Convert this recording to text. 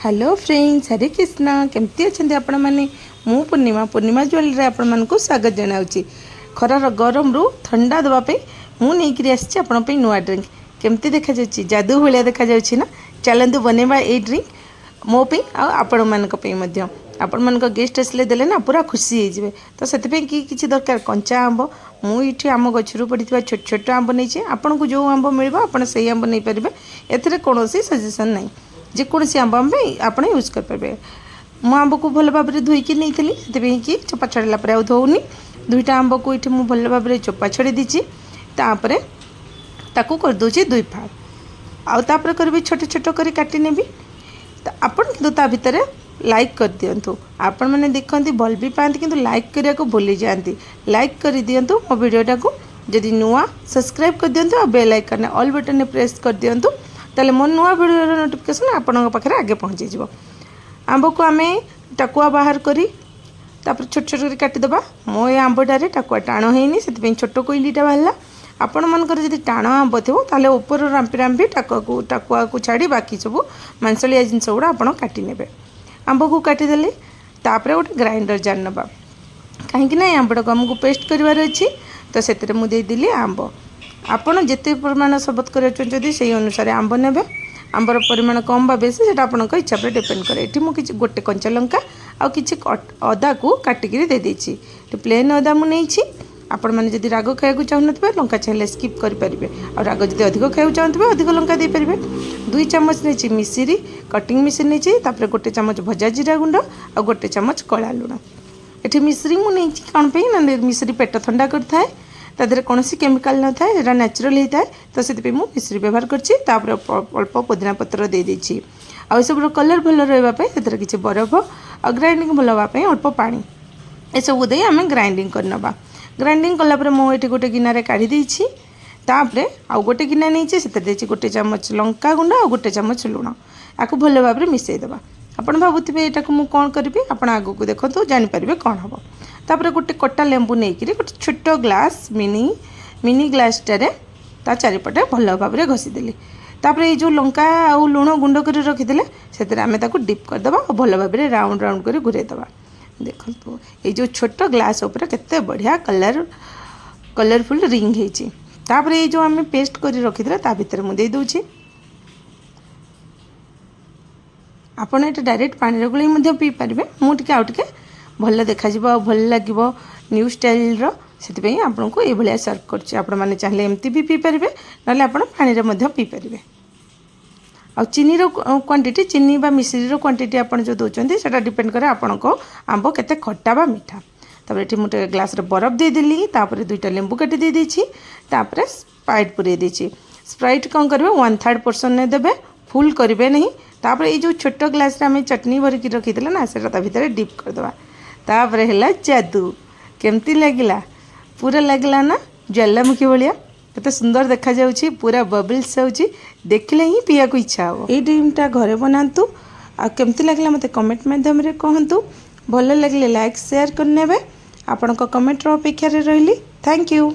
Hello friends, हरे कृष्णा। केमती अच्छा आपण मैंने मु पूर्णिमा ज्वेलरी आपण मानक स्वागत जनावि। खरार गरम रु ठंडा देवाई मुझे आसी आपण नुआ ड्रिंक केमती देखा जादू भाया देखा ना। चलतु बनवा ये ड्रिंक मोपी आपण मानी आपण मान गेस्ट आसले देले ना पूरा खुशी हो। तो से कि दरकार कंचा आंब मुझे आम गचर पड़ा छोट छोट आंब नहीं आपन को जो आंब मिल आप से आंब नहीं पारे। एथिरे कौन सजेसन नहीं, जेकोसी आंब आम आप यूज करेंगे। मु आंब को भल भाव में धोईकी नहीं कि चोपा छड़ा पर धोनी। दुईटा आंब को ये मुझे भल भाव में चोपा छड़ी दीची। तापर ताकू करदे दुई फाड़ आउे करी छोट छोट कर काटी नेबी। तो आपन कि ता भितर लाइक कर दिंतु। आपण मैंने देखते भल भी पाती कि लाइक करने को भूली जाती। लाइक कर दिंतु मो वीडियोटा को। जदि नुआ सब्सक्राइब कर दिंतु और bell icon all button press कर दिंतु ताले मो नुआ वीडियो नोटिफिकेशन आपण पाखे आगे पहुँची जाव। आंब को आम टाकुआ बाहर करी तापर छोट छोट कर काटिदेबा। मो ये आंबटारे टाकुआ टाण होनी से छोट कोईलीटा बाहर। आपण मानकर जदि टाण आंब थो ताले ऊपर रांपी रांपी टाकुआ को छाड़ी बाकी सब मांसलिया जिनस गुड़ा आप काटी नेबे। आंब को काटिदेले तापर गोटे ग्राइंडर जार नवा कहीं ना आंबटा को आमको पेस्ट करार अच्छी। तो से मुझेदेली आंब आपड़ जिते परिमाण शरबत कर से अनुसार आंब ने। आंबर परिमाण कम बा बेसी से आप इच्छा पर डिपेंड करे। ये मुझे गोटे कंचा लंका आ कि अदा को काटिक दे देती। प्लेन अदा मुझे आपण मैंने जदि राग खाया चाहून लंका चाहिए स्किप करेंगे। और राग जब अधिक खाया चाहते अधिक लंका दे पारे। 2 चामच नहीं मिश्री कटिंग मिश्री नहीं गोटे चामच भजा जीरा गुंड और गोटे चामच कला लुण। ये मिश्री मुझे कौन पे मिश्री पेट ठंडा करता तादेह कौन केमिकल न था ये नेचुरल होता है। तो से मिश्री व्यवहार कर अल्प पुदीना पत्र दे देछि। आ सब कलर भल रही से किसी बरफ और ग्राइंडिंग भल हाँपाई अल्प पानी ये सब दे आम ग्राइंडिंग करनबा। ग्राइंडिंग कलापर मुझे गोटे गिनारे काढ़ी देछि। तापरे आउ गोटे गिना नहीं से गोटे चामच लंका गुंड और गोटे चामच लुण आपको भल भाव में मिसईदेवा। आपड़ भावुवे यहाँ को मुझे कौन करी आप आग को देखो जानीपर कौन हम। तापर गोटे कटा लेंबू नहीं गोटे छोट ग्लास मिनी ग्लासटे ता चारिपटे भल भाव में घसीदेली। तापर ये जो लंका आउ लुण गुंड कर रखीदे से आम डिप करदे और भल भाव में राउंड राउंड कर घूरेदवा। देखो ये जो छोट ग्लास उपर केते बढ़िया कलरफुल रिंग होती। तापर ये जो आम पेस्ट कर रखीदे ता भीतर मुझे दे आपड़ ये डायरेक्ट पानी गोल पी पारे। मुझे आउ टे भल देखा भल लगे न्यू स्टाइल से आपन को ये सर्व कर चाहिए एमती भी पी पारे ना आप पानी पी पारे। आ चीनी क्वांटिटी चीनी बा मिश्री क्वांटिटी आप जो दौरान से डिपेंड करे आपन को आंब केते खट्टा बा मीठा। तापर ये मुझे ग्लास बरफ देदेली। तापर 2टा लेंबू काटी दे देछि। तापर स्प्राइट पूरे देछि। स्प्राइट कौन करेंगे 1/3 पोर्शन ने देबे फुल करेंगे नहीं। तापर ये जो छोट ग्लास आम चटनी भरिकी रखीदे ना से भितर डिप करदे। तापर है जादू केमती लगिला पूरा लगला ना ज्वालामुखी भाया केते सुंदर देखा जाउछि। पूरा बबल्स होउछि देखले ही पिया को इच्छा हो। ये ड्रिंकटा घरे बनातु आ केमती लगला मते कमेंट माध्यम रे कहंतु। भल लगले लाइक शेयर करनेबे। आपन को कमेंट रो अपेक्षा रे रहिली। Thank you.